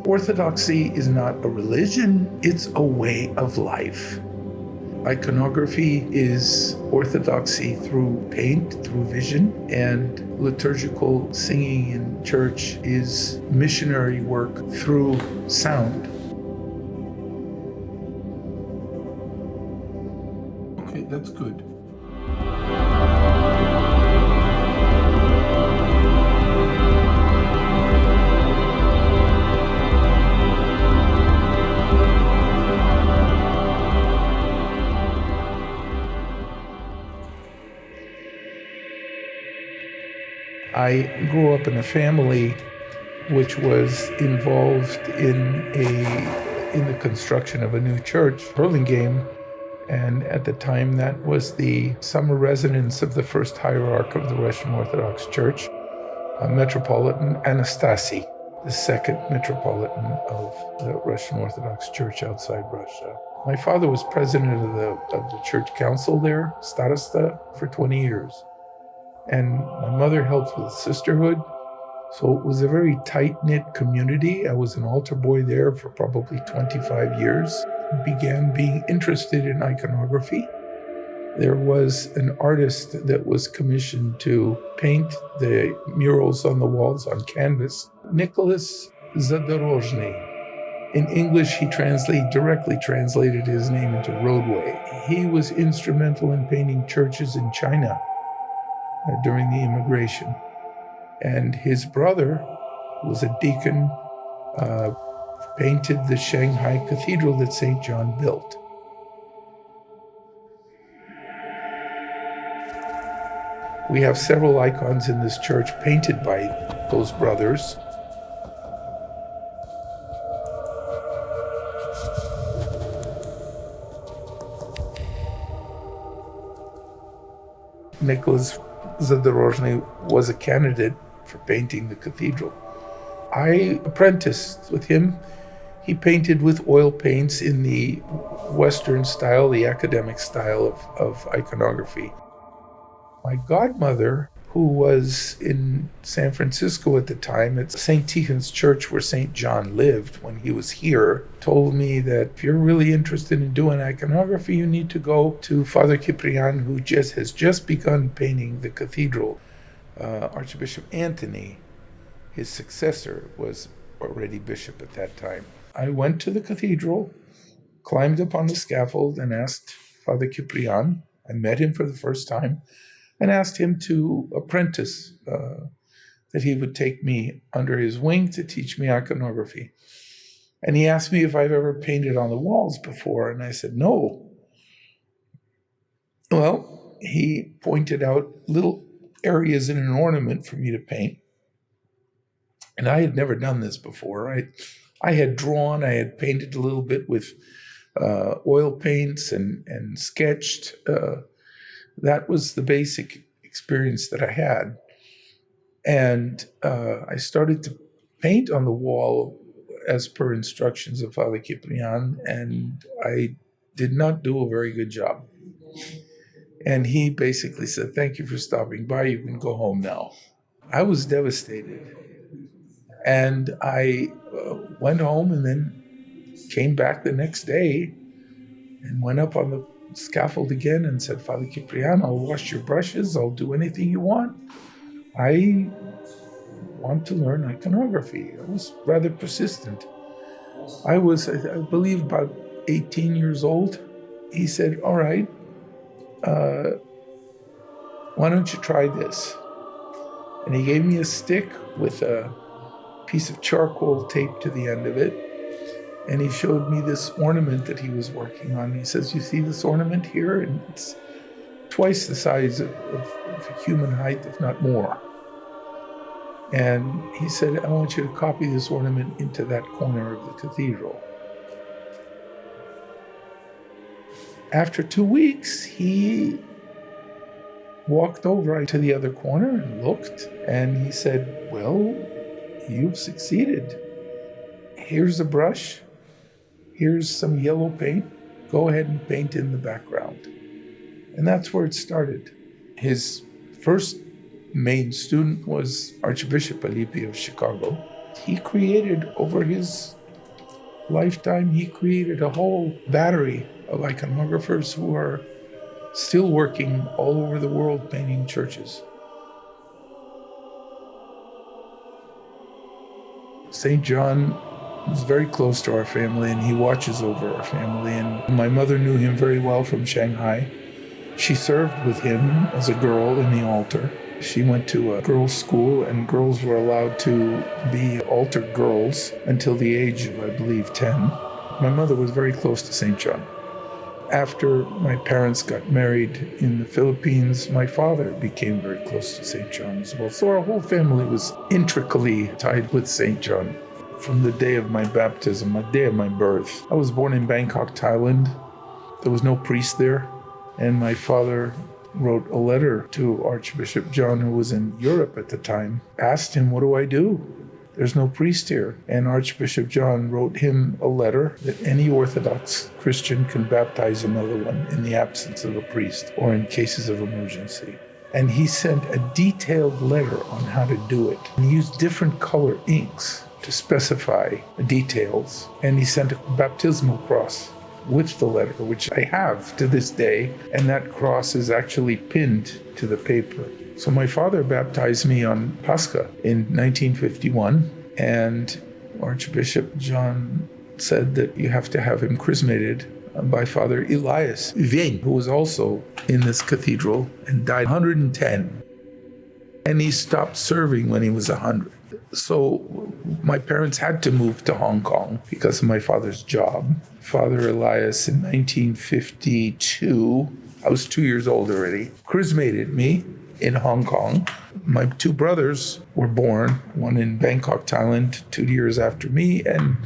Orthodoxy is not a religion, it's a way of life. Iconography is orthodoxy through paint, through vision, and liturgical singing in church is missionary work through sound. Okay, that's good. I grew up in a family which was involved in the construction of a new church, Burlingame, and at the time that was the summer residence of the first hierarch of the Russian Orthodox Church, Metropolitan Anastasi, the second Metropolitan of the Russian Orthodox Church outside Russia. My father was president of the church council there, starosta, for 20 years. And my mother helped with sisterhood. So it was a very tight-knit community. I was an altar boy there for probably 25 years. Began being interested in iconography. There was an artist that was commissioned to paint the murals on the walls on canvas, Nicholas Zadorozhny. In English, he directly translated his name into roadway. He was instrumental in painting churches in China during the immigration. And his brother, who was a deacon, painted the Shanghai cathedral that St. John built. We have several icons in this church painted by those brothers. Nicholas Zadorozhny was a candidate for painting the cathedral. I apprenticed with him. He painted with oil paints in the Western style, the academic style of iconography. My godmother, who was in San Francisco at the time at St. Tikhon's Church where St. John lived when he was here, told me that if you're really interested in doing iconography, you need to go to Father Ciprian, who has just begun painting the cathedral. Archbishop Anthony, his successor, was already bishop at that time. I went to the cathedral, climbed up on the scaffold and asked Father Ciprian, I met him for the first time, and asked him to apprentice, that he would take me under his wing to teach me iconography. And he asked me if I've ever painted on the walls before, and I said, no. Well, he pointed out little areas in an ornament for me to paint. And I had never done this before. I had drawn, I had painted a little bit with oil paints and sketched. That was the basic experience that I had. And I started to paint on the wall as per instructions of Father Ciprian, and I did not do a very good job. And he basically said, thank you for stopping by, you can go home now. I was devastated. And I went home and then came back the next day and went up on the scaffold again and said, Father Ciprian, I'll wash your brushes, I'll do anything you want. I want to learn iconography. I was rather persistent. I was, I believe, about 18 years old. He said, all right, why don't you try this? And he gave me a stick with a piece of charcoal taped to the end of it. And he showed me this ornament that he was working on. He says, you see this ornament here? And it's twice the size of human height, if not more. And he said, I want you to copy this ornament into that corner of the cathedral. After 2 weeks, he walked over to the other corner and looked, and he said, well, you've succeeded. Here's a brush. Here's some yellow paint. Go ahead and paint in the background. And that's where it started. His first main student was Archbishop Alipi of Chicago. He created, over his lifetime, he created a whole battery of iconographers who are still working all over the world painting churches. St. John was very close to our family, and he watches over our family. And my mother knew him very well from Shanghai. She served with him as a girl in the altar. She went to a girls' school, and girls were allowed to be altar girls until the age of, I believe, 10. My mother was very close to St. John. After my parents got married in the Philippines, my father became very close to St. John as well. So our whole family was intricately tied with St. John from the day of my baptism, the day of my birth. I was born in Bangkok, Thailand. There was no priest there, and my father wrote a letter to Archbishop John, who was in Europe at the time, asked him, what do I do? There's no priest here. And Archbishop John wrote him a letter that any Orthodox Christian can baptize another one in the absence of a priest or in cases of emergency. And he sent a detailed letter on how to do it. And he used different color inks to specify the details. And he sent a baptismal cross with the letter, which I have to this day, and that cross is actually pinned to the paper. So my father baptized me on Pascha in 1951, and Archbishop John said that you have to have him chrismated by Father Elias Vien, who was also in this cathedral and died 110. And he stopped serving when he was 100. So my parents had to move to Hong Kong because of my father's job. Father Elias in 1952, I was 2 years old already, chrismated me in Hong Kong. My two brothers were born, one in Bangkok, Thailand, 2 years after me, and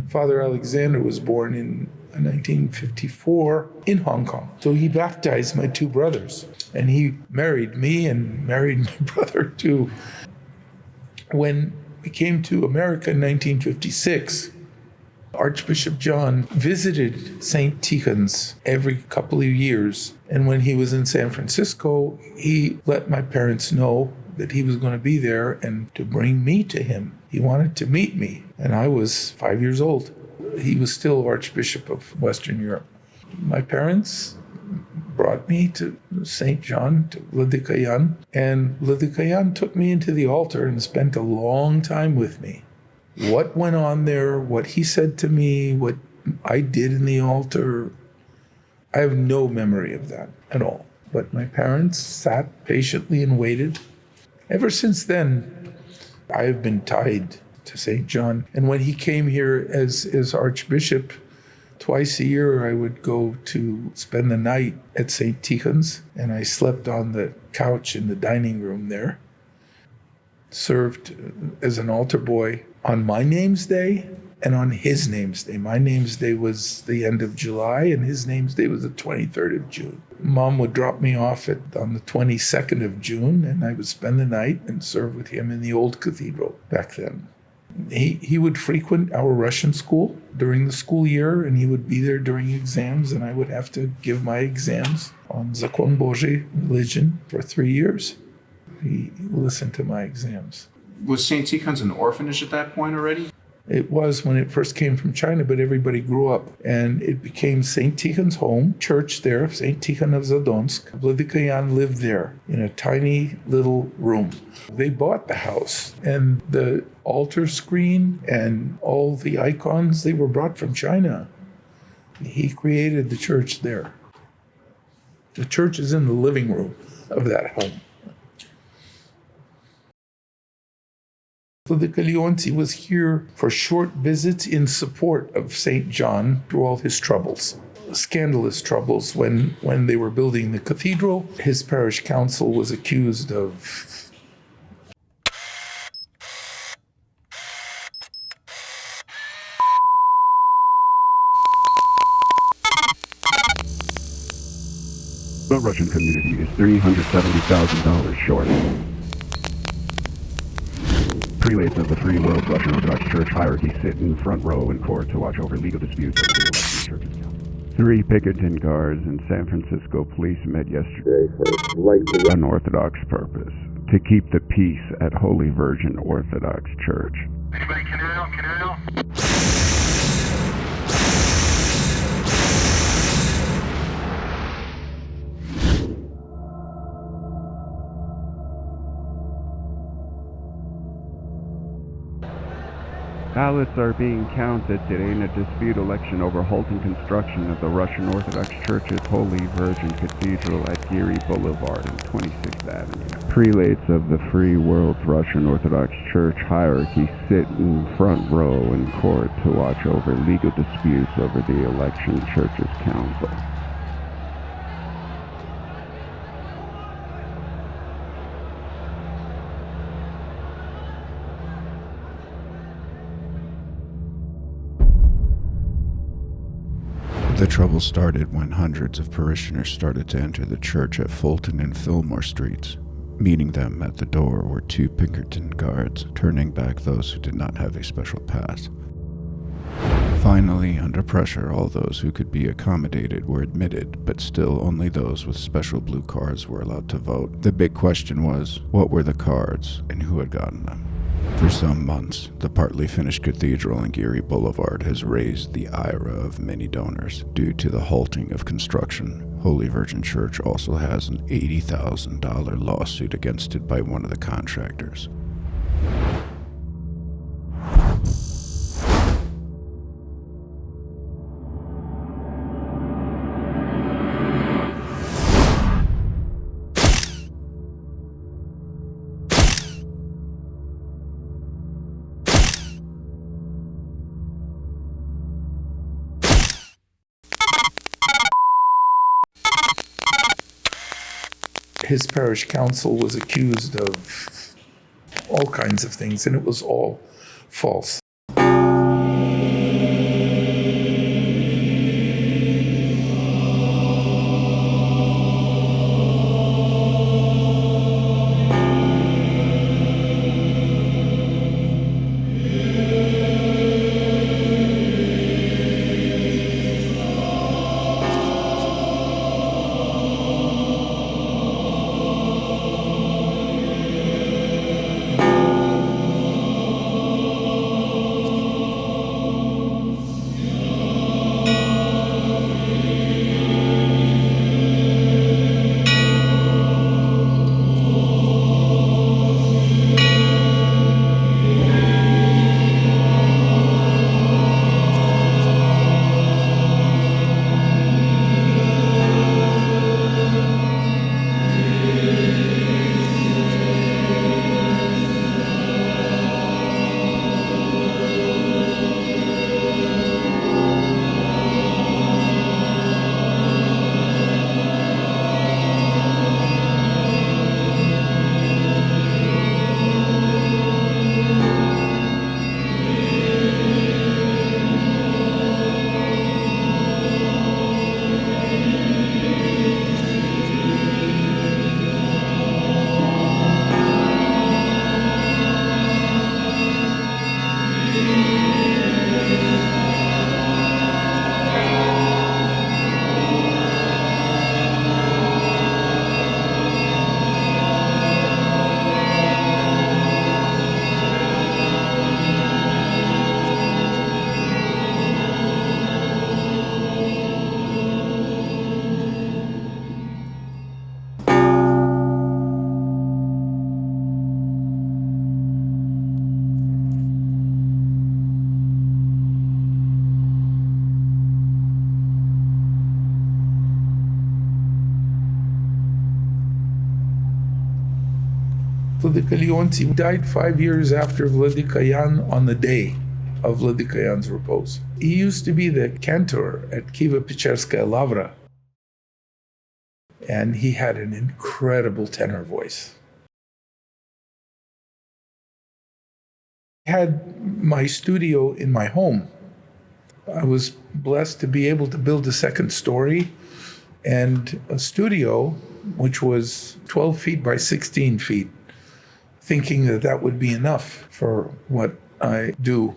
Father Alexander was born in 1954 in Hong Kong. So he baptized my two brothers, and he married me and married my brother too. When we came to America in 1956, Archbishop John visited St. Tikhon's every couple of years. And when he was in San Francisco, he let my parents know that he was going to be there and to bring me to him. He wanted to meet me, and I was 5 years old. He was still Archbishop of Western Europe. My parents brought me to St. John, to Vladimir, and Vladimir took me into the altar and spent a long time with me. What went on there, what he said to me, what I did in the altar, I have no memory of that at all. But my parents sat patiently and waited. Ever since then, I have been tied to St. John. And when he came here as Archbishop, twice a year I would go to spend the night at St. Tikhon's, and I slept on the couch in the dining room there. Served as an altar boy on my name's day and on his name's day. My name's day was the end of July, and his name's day was the 23rd of June. Mom would drop me off on the 22nd of June, and I would spend the night and serve with him in the old cathedral back then. He would frequent our Russian school during the school year, and he would be there during exams, and I would have to give my exams on Zakon Boží, religion, for 3 years. He listened to my exams. Was St. Tikhon's an orphanage at that point already? It was when it first came from China, but everybody grew up, and it became St. Tikhon's home, church there, St. Tikhon of Zadonsk. Vladimir lived there in a tiny little room. They bought the house, and the altar screen and all the icons, they were brought from China. He created the church there. The church is in the living room of that home. Vladimir was here for short visits in support of St. John through all his troubles. Scandalous troubles when they were building the cathedral. His parish council was accused of The Russian community is $370,000 short. Prelates of the Free World Russian Orthodox Church hierarchy sit in the front row in court to watch over legal disputes over the Russian churches. 3 Pinkerton cars and San Francisco police met yesterday for a likely unorthodox purpose: to keep the peace at Holy Virgin Orthodox Church. Anybody canal? Ballots are being counted today in a dispute election over halting construction of the Russian Orthodox Church's Holy Virgin Cathedral at Geary Boulevard and 26th Avenue. Prelates of the Free World's Russian Orthodox Church hierarchy sit in front row in court to watch over legal disputes over the election church's council. The trouble started when hundreds of parishioners started to enter the church at Fulton and Fillmore Streets. Meeting them at the door were two Pinkerton guards, turning back those who did not have a special pass. Finally, under pressure, all those who could be accommodated were admitted, but still only those with special blue cards were allowed to vote. The big question was, what were the cards and who had gotten them? For some months, the partly finished cathedral on Geary Boulevard has raised the ire of many donors. Due to the halting of construction, Holy Virgin Church also has an $80,000 lawsuit against it by one of the contractors. His parish council was accused of all kinds of things, and it was all false. Vladimir died 5 years after Vladikayan on the day of Vladikayan's repose. He used to be the cantor at Kievo-Pecherskaya Lavra, and he had an incredible tenor voice. I had my studio in my home. I was blessed to be able to build a second story and a studio which was 12 feet by 16 feet, thinking that that would be enough for what I do.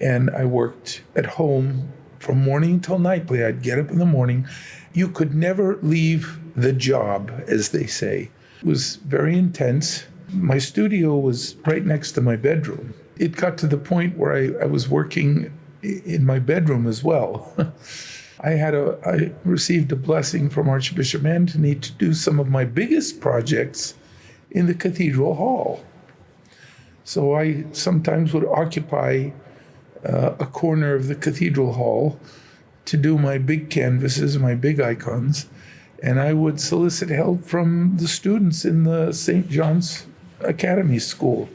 And I worked at home from morning till night. I'd get up in the morning. You could never leave the job, as they say. It was very intense. My studio was right next to my bedroom. It got to the point where I was working in my bedroom as well. I received a blessing from Archbishop Antony to do some of my biggest projects in the cathedral hall. So I sometimes would occupy a corner of the cathedral hall to do my big canvases, my big icons, and I would solicit help from the students in the St. John's Academy School.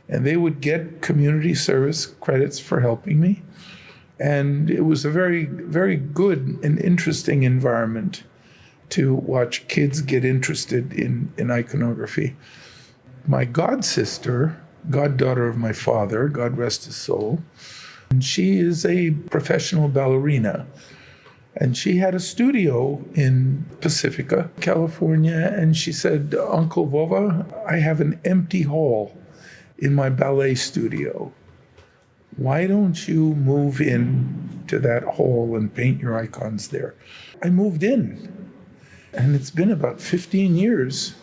And they would get community service credits for helping me. And it was a very, very good and interesting environment to watch kids get interested in iconography. My godsister, goddaughter of my father, God rest his soul, and she is a professional ballerina. And she had a studio in Pacifica, California, and she said, Uncle Vova, I have an empty hall in my ballet studio. Why don't you move in to that hall and paint your icons there? I moved in, and it's been about 15 years.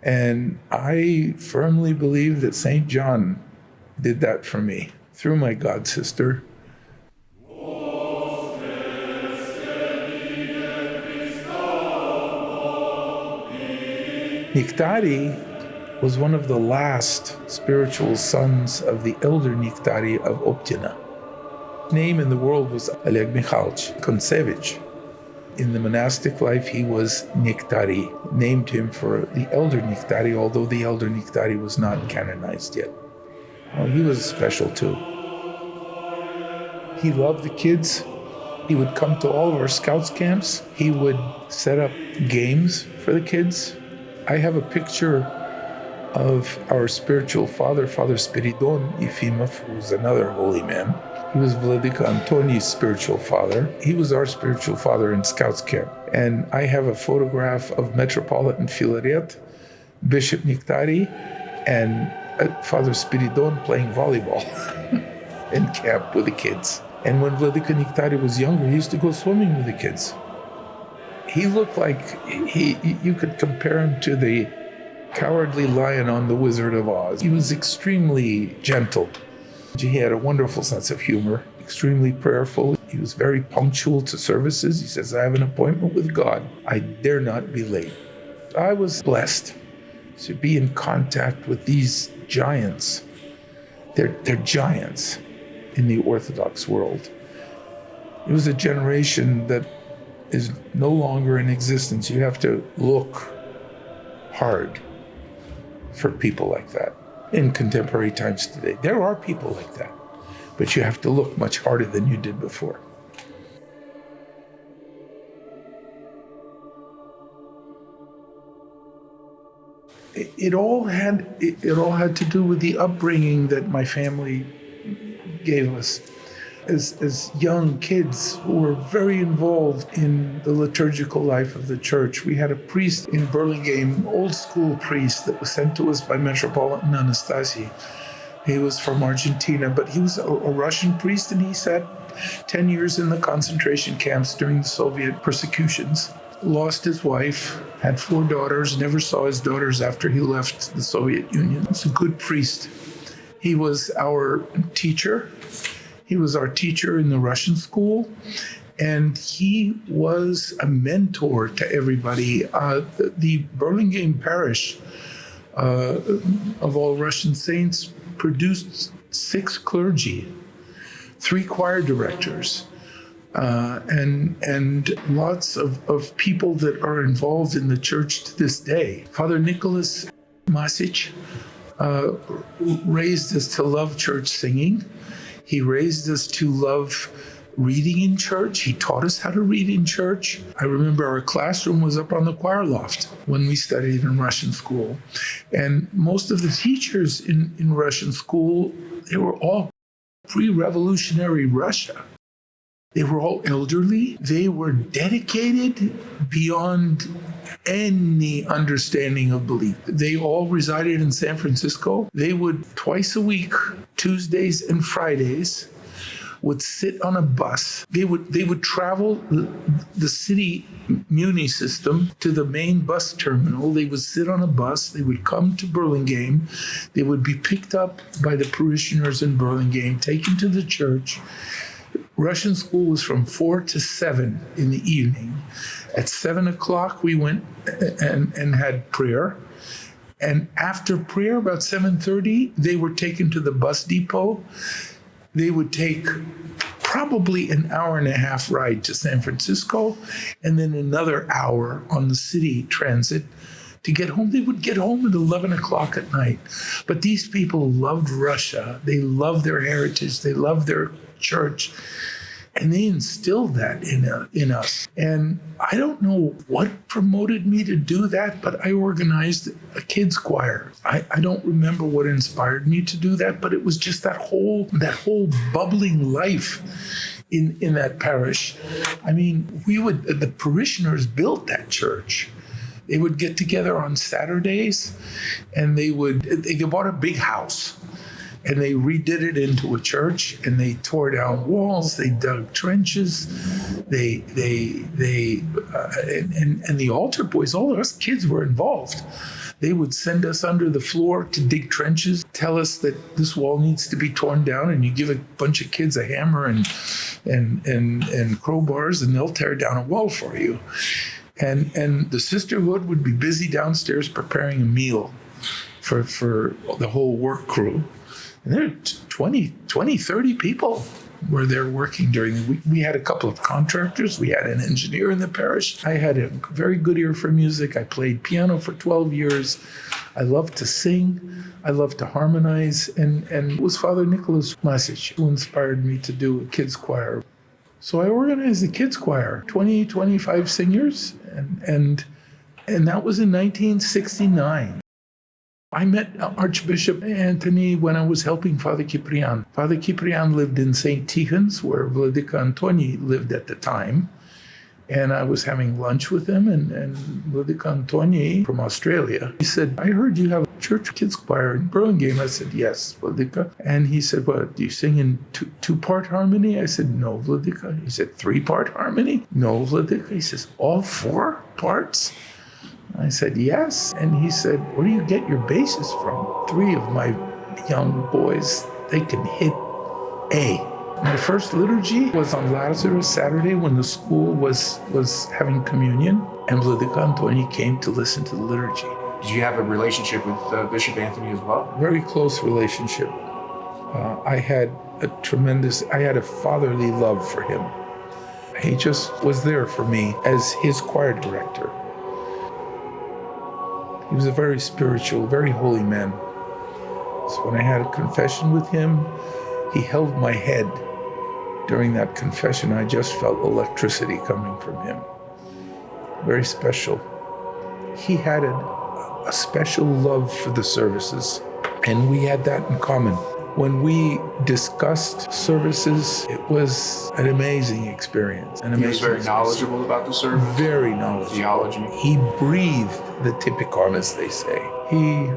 And I firmly believe that St. John did that for me through my godsister. Niktari was one of the last spiritual sons of the elder Niktari of Optina. His name in the world was Oleg Mikhailovich Konstantinov. In the monastic life, he was Niktari, named him for the elder Niktari, although the elder Niktari was not canonized yet. Well, he was special too. He loved the kids. He would come to all of our scouts camps. He would set up games for the kids. I have a picture of our spiritual father, Father Spiridon Efimov, who was another holy man. He was Vladika Antoni's spiritual father. He was our spiritual father in Scouts camp. And I have a photograph of Metropolitan Filaret, Bishop Niktari, and Father Spiridon playing volleyball in camp with the kids. And when Vladika Niktari was younger, he used to go swimming with the kids. He looked like you could compare him to the Cowardly Lion on The Wizard of Oz. He was extremely gentle. He had a wonderful sense of humor, extremely prayerful. He was very punctual to services. He says, I have an appointment with God. I dare not be late. I was blessed to be in contact with these giants. They're giants in the Orthodox world. It was a generation that is no longer in existence. You have to look hard for people like that in contemporary times today. There are people like that, but you have to look much harder than you did before. It all had to do with the upbringing that my family gave us. As young kids who were very involved in the liturgical life of the church. We had a priest in Burlingame, old school priest that was sent to us by Metropolitan Anastasi. He was from Argentina, but he was a Russian priest, and he sat 10 years in the concentration camps during the Soviet persecutions. Lost his wife, had 4 daughters, never saw his daughters after he left the Soviet Union. He's a good priest. He was our teacher. He was our teacher in the Russian school, and he was a mentor to everybody. The Burlingame parish of all Russian saints produced 6 clergy, 3 choir directors, and lots of people that are involved in the church to this day. Father Nicholas Masic raised us to love church singing. He raised us to love reading in church. He taught us how to read in church. I remember our classroom was up on the choir loft when we studied in Russian school. And most of the teachers in Russian school, they were all pre-revolutionary Russia. They were all elderly. They were dedicated beyond any understanding of belief. They all resided in San Francisco. They would twice a week, Tuesdays and Fridays, would sit on a bus. They would travel the city Muni system to the main bus terminal. They would sit on a bus. They would come to Burlingame. They would be picked up by the parishioners in Burlingame, taken to the church. Russian school was from 4 to 7 in the evening. At 7 o'clock, we went and had prayer. And after prayer, about 7:30, they were taken to the bus depot. They would take probably an hour and a half ride to San Francisco, and then another hour on the city transit to get home. They would get home at 11 o'clock at night. But these people loved Russia. They loved their heritage. They loved their church. And they instilled that in us. And I don't know what promoted me to do that, but I organized a kids choir. I don't remember what inspired me to do that, but it was just that whole bubbling life in that parish. I mean, the parishioners built that church. They would get together on Saturdays, and they bought a big house. And they redid it into a church, and they tore down walls, they dug trenches, and the altar boys, all of us kids were involved. They would send us under the floor to dig trenches, tell us that this wall needs to be torn down, and you give a bunch of kids a hammer and crowbars, and they'll tear down a wall for you. And the sisterhood would be busy downstairs preparing a meal for the whole work crew. And there were 30 people were there working during the week. We had a couple of contractors. We had an engineer in the parish. I had a very good ear for music. I played piano for 12 years. I loved to sing. I loved to harmonize. And it was Father Nicholas Masic who inspired me to do a kids choir. So I organized the kids choir, 25 singers. And that was in 1969. I met Archbishop Anthony when I was helping Father Ciprian. Father Ciprian lived in St. Tikhon's, where Vladika Antoni lived at the time. And I was having lunch with him, and Vladika Antoni from Australia, he said, "I heard you have a church kids choir in Burlingame." I said, "Yes, Vladika." And he said, "What, do you sing in two-part harmony?" I said, "No, Vladika." He said, "Three-part harmony?" "No, Vladika." He says, "All 4 parts?" I said, "Yes." And he said, "Where do you get your basses from?" 3 of my young boys, they can hit A. My first liturgy was on Lazarus Saturday when the school was having communion, and Vladika Antoni came to listen to the liturgy. Did you have a relationship with Bishop Anthony as well? Very close relationship. I had a fatherly love for him. He just was there for me as his choir director. He was a very spiritual, very holy man. So when I had a confession with him, he held my head. During that confession, I just felt electricity coming from him. Very special. He had a special love for the services, and we had that in common. When we discussed services, it was an amazing experience. He was very knowledgeable about the service? Very knowledgeable. Theology? He breathed the typicon, as they say. He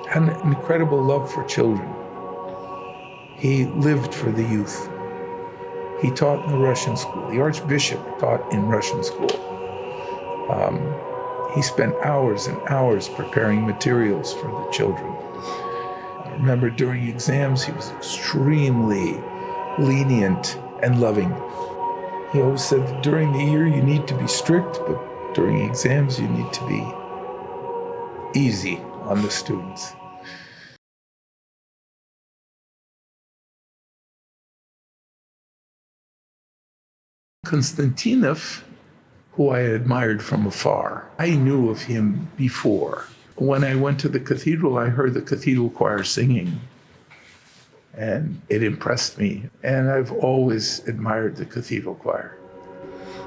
had an incredible love for children. He lived for the youth. He taught in the Russian school. The Archbishop taught in Russian school. He spent hours and hours preparing materials for the children. I remember during exams, he was extremely lenient and loving. He always said that during the year you need to be strict, but during exams you need to be easy on the students. Konstantinov, who I admired from afar, I knew of him before. When I went to the cathedral, I heard the cathedral choir singing, and it impressed me. And I've always admired the cathedral choir.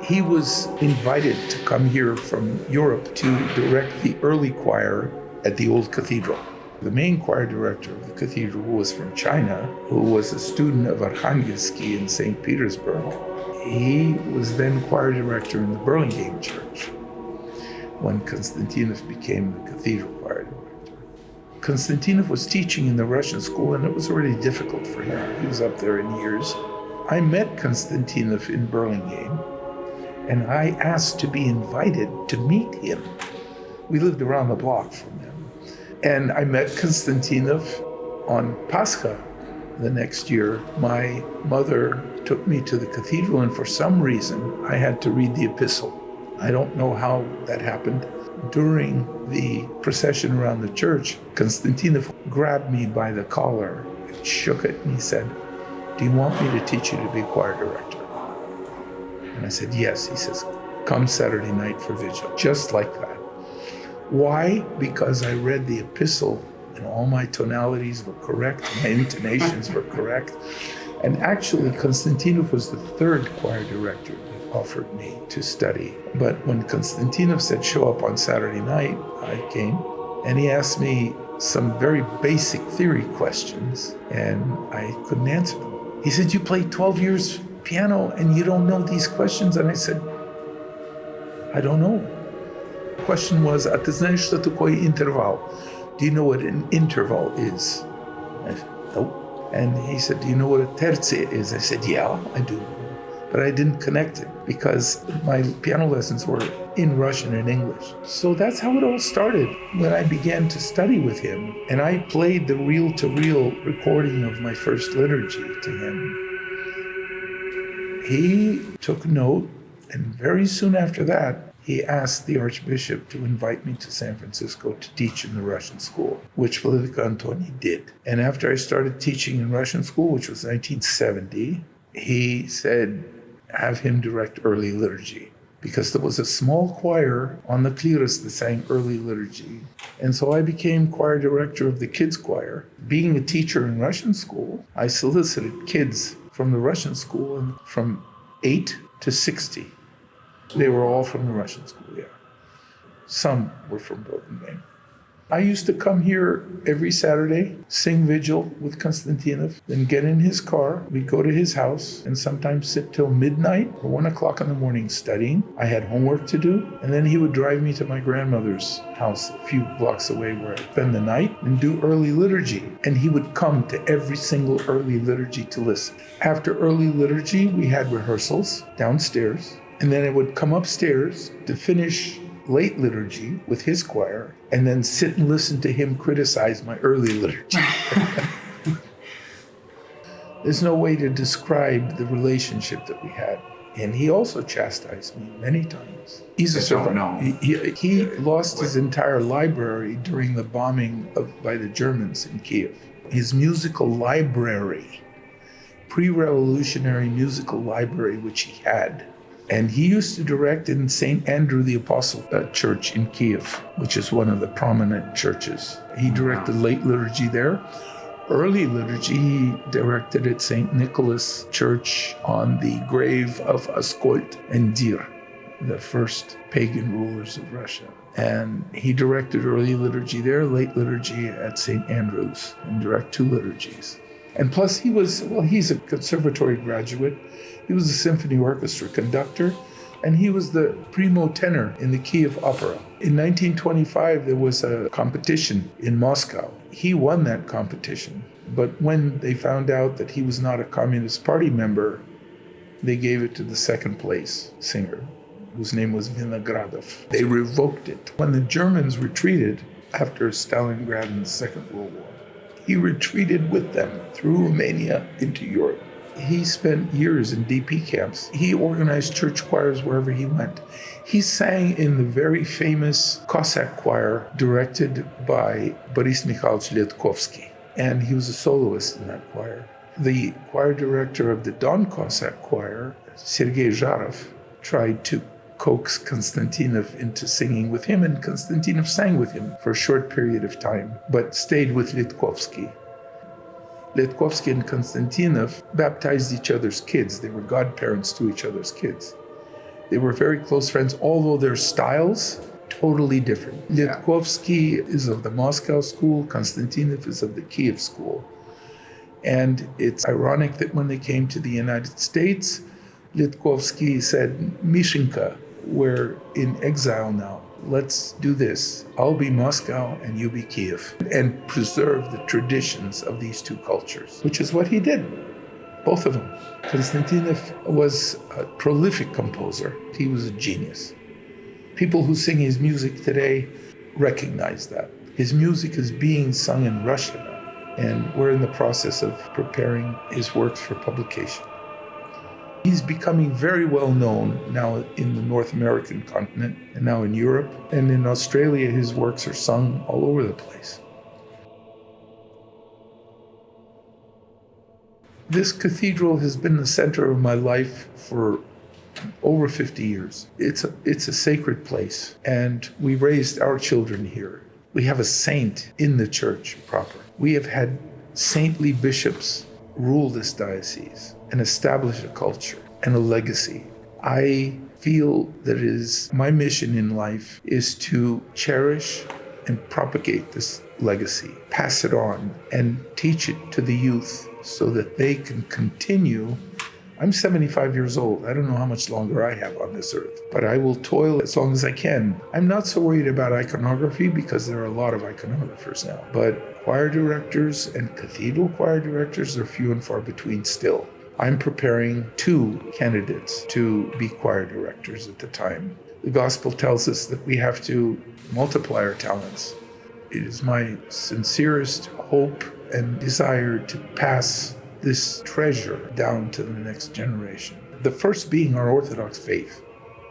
He was invited to come here from Europe to direct the early choir at the old cathedral. The main choir director of the cathedral was from China, who was a student of Arkhangelsky in St. Petersburg. He was then choir director in the Burlingame church when Konstantinov became the cathedral choir director. Konstantinov was teaching in the Russian school, and it was already difficult for him. He was up there in years. I met Konstantinov in Burlingame, and I asked to be invited to meet him. We lived around the block from him. And I met Konstantinov on Pascha the next year. My mother took me to the cathedral, and for some reason, I had to read the epistle. I don't know how that happened. During the procession around the church, Konstantinov grabbed me by the collar and shook it, and he said, "Do you want me to teach you to be choir director?" And I said, "Yes." He says, "Come Saturday night for vigil." Just like that. Why? Because I read the epistle and all my tonalities were correct, my intonations were correct. And actually, Konstantinov was the third choir director that offered me to study. But when Konstantinov said, "Show up on Saturday night," I came, and he asked me some very basic theory questions, and I couldn't answer them. He said, "You played 12 years piano and you don't know these questions?" And I said, "I don't know." The question was, "А ты знаешь, что такое интервал? Do you know what an interval is?" I said, "Nope." And he said, "Do you know what a tertia is?" I said, "Yeah, I do." But I didn't connect it because my piano lessons were in Russian and English. So that's how it all started when I began to study with him. And I played the reel-to-reel recording of my first liturgy to him. He took note, and very soon after that, he asked the Archbishop to invite me to San Francisco to teach in the Russian school, which Vladimir Antoni did. And after I started teaching in Russian school, which was 1970, he said, have him direct early liturgy, because there was a small choir on the Clearus that sang early liturgy. And so I became choir director of the kids' choir. Being a teacher in Russian school, I solicited kids from the Russian school, and from 8 to 60. They were all from the Russian school, yeah. Some were from Burlingame. I used to come here every Saturday, sing vigil with Konstantinov, then get in his car. We'd go to his house and sometimes sit till midnight or 1 o'clock in the morning studying. I had homework to do, and then he would drive me to my grandmother's house a few blocks away where I'd spend the night and do early liturgy. And he would come to every single early liturgy to listen. After early liturgy, we had rehearsals downstairs, and then I would come upstairs to finish late liturgy with his choir, and then sit and listen to him criticize my early liturgy. There's no way to describe the relationship that we had. And he also chastised me many times. He's a survivor. He lost his entire library during the bombing by the Germans in Kiev. His musical library, pre-revolutionary musical library, which he had. And he used to direct in St. Andrew the Apostle Church in Kiev, which is one of the prominent churches. He directed late liturgy there. Early liturgy, he directed at St. Nicholas Church on the grave of Askolt and Dir, the first pagan rulers of Russia. And he directed early liturgy there, late liturgy at St. Andrew's, and direct 2 liturgies. And plus he's a conservatory graduate. He was a symphony orchestra conductor, and he was the primo tenor in the Kiev Opera. In 1925, there was a competition in Moscow. He won that competition, but when they found out that he was not a Communist Party member, they gave it to the second place singer, whose name was Vinogradov. They revoked it. When the Germans retreated after Stalingrad in the Second World War, he retreated with them through Romania into Europe. He spent years in DP camps. He organized church choirs wherever he went. He sang in the very famous Cossack choir directed by Boris Mikhailovich Letkovsky, and he was a soloist in that choir. The choir director of the Don Cossack choir, Sergei Zharov, tried to coax Konstantinov into singing with him, and Konstantinov sang with him for a short period of time, but stayed with Letkovsky. Letkovsky and Konstantinov baptized each other's kids. They were godparents to each other's kids. They were very close friends, although their styles totally different. Letkovsky is of the Moscow school, Konstantinov is of the Kiev school. And it's ironic that when they came to the United States, Letkovsky said, Mishenka, we're in exile now. let's do this. I'll be Moscow and you be Kiev, and preserve the traditions of these two cultures, which is what he did, both of them. Konstantinov was a prolific composer. He was a genius. People who sing his music today recognize that. His music is being sung in Russia now, and we're in the process of preparing his works for publication. He's becoming very well known now in the North American continent and now in Europe. And in Australia, his works are sung all over the place. This cathedral has been the center of my life for over 50 years. It's a sacred place, and we raised our children here. We have a saint in the church proper. We have had saintly bishops rule this diocese and establish a culture and a legacy. I feel that it is my mission in life is to cherish and propagate this legacy, pass it on, and teach it to the youth so that they can continue. I'm 75 years old. I don't know how much longer I have on this earth, but I will toil as long as I can. I'm not so worried about iconography because there are a lot of iconographers now, but choir directors and cathedral choir directors are few and far between still. I'm preparing 2 candidates to be choir directors at the time. The gospel tells us that we have to multiply our talents. It is my sincerest hope and desire to pass this treasure down to the next generation. The first being our Orthodox faith.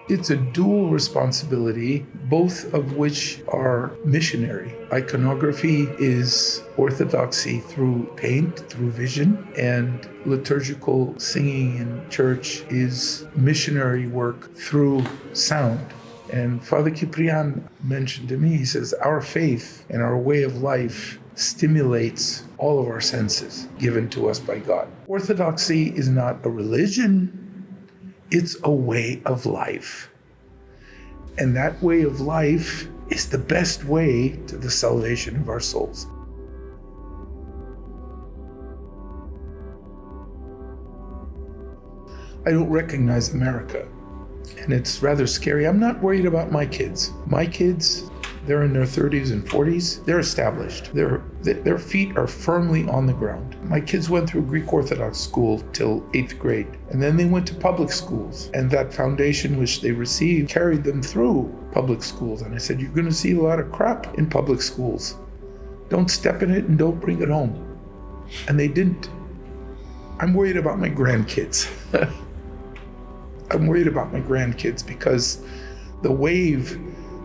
It's a dual responsibility, both of which are missionary. Iconography is orthodoxy through paint, through vision, and liturgical singing in church is missionary work through sound. And Father Cyprian mentioned to me, he says, our faith and our way of life stimulates all of our senses given to us by God. Orthodoxy is not a religion, it's a way of life. And that way of life is the best way to the salvation of our souls. I don't recognize America, and it's rather scary. I'm not worried about my kids. My kids, they're in their 30s and 40s. They're established. Their feet are firmly on the ground. My kids went through Greek Orthodox school till 8th grade, and then they went to public schools. And that foundation which they received carried them through public schools. And I said, you're going to see a lot of crap in public schools. Don't step in it and don't bring it home. And they didn't. I'm worried about my grandkids. I'm worried about my grandkids because the wave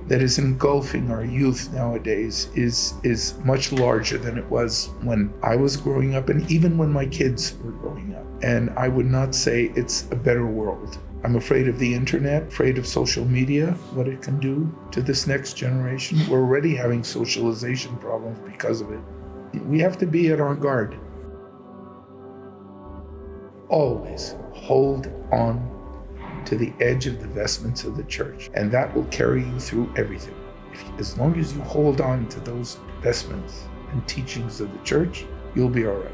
that is engulfing our youth nowadays is much larger than it was when I was growing up and even when my kids were growing up. And I would not say it's a better world. I'm afraid of the internet, afraid of social media, what it can do to this next generation. We're already having socialization problems because of it. We have to be at our guard. Always hold on to the edge of the vestments of the church, and that will carry you through everything. As long as you hold on to those vestments and teachings of the church, you'll be all right.